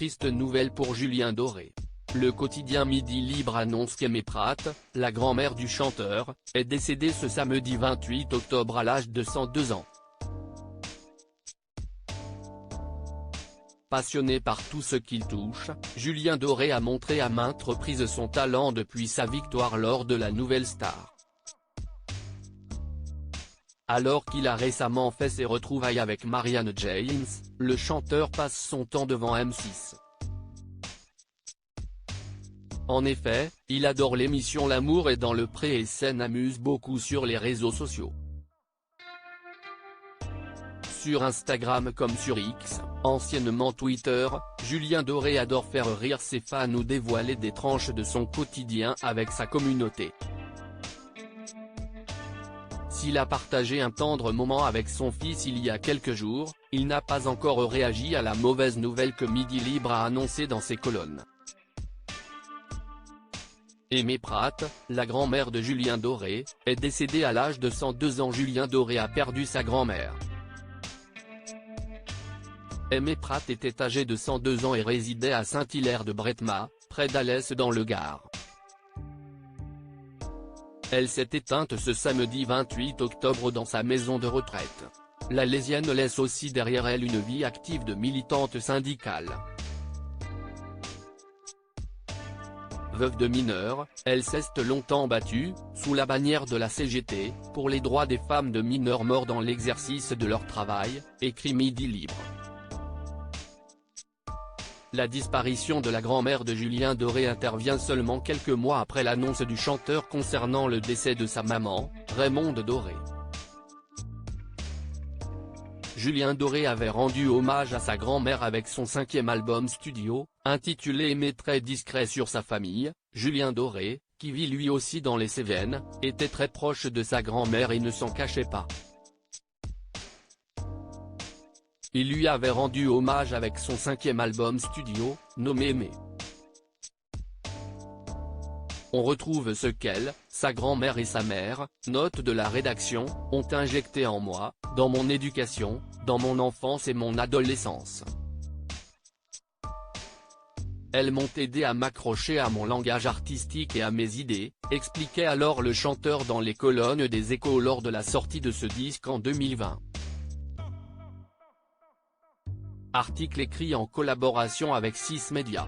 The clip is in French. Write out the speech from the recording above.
triste nouvelle pour Julien Doré. Le quotidien Midi Libre annonce qu'Aimée Pratt, la grand-mère du chanteur, est décédée ce samedi 28 octobre à l'âge de 102 ans. Passionné par tout ce qu'il touche, Julien Doré a montré à maintes reprises son talent depuis sa victoire lors de la Nouvelle Star. Alors qu'il a récemment fait ses retrouvailles avec Marianne James, le chanteur passe son temps devant M6. En effet, il adore l'émission L'amour est dans le pré et s'amuse beaucoup sur les réseaux sociaux. Sur Instagram comme sur X, anciennement Twitter, Julien Doré adore faire rire ses fans ou dévoiler des tranches de son quotidien avec sa communauté. S'il a partagé un tendre moment avec son fils il y a quelques jours, il n'a pas encore réagi à la mauvaise nouvelle que Midi Libre a annoncée dans ses colonnes. Aimée Pratt, la grand-mère de Julien Doré, est décédée à l'âge de 102 ans. Julien Doré a perdu sa grand-mère. Aimée Pratt était âgée de 102 ans et résidait à Saint-Hilaire-de-Bretma, près d'Alès dans le Gard. Elle s'est éteinte ce samedi 28 octobre dans sa maison de retraite. La Lésienne laisse aussi derrière elle une vie active de militante syndicale. Veuve de mineurs, elle s'est longtemps battue, sous la bannière de la CGT, pour les droits des femmes de mineurs morts dans l'exercice de leur travail, écrit Midi Libre. La disparition de la grand-mère de Julien Doré intervient seulement quelques mois après l'annonce du chanteur concernant le décès de sa maman, Raymonde Doré. Julien Doré avait rendu hommage à sa grand-mère avec son 5e album studio, intitulé Aimé très discret sur sa famille. Julien Doré, qui vit lui aussi dans les Cévennes, était très proche de sa grand-mère et ne s'en cachait pas. Il lui avait rendu hommage avec son 5e album studio, nommé Aimé. On retrouve ce qu'elle, sa grand-mère et sa mère, note de la rédaction, ont injecté en moi, dans mon éducation, dans mon enfance et mon adolescence. Elles m'ont aidé à m'accrocher à mon langage artistique et à mes idées, expliquait alors le chanteur dans les colonnes des Échos lors de la sortie de ce disque en 2020. Article écrit en collaboration avec 6 Médias.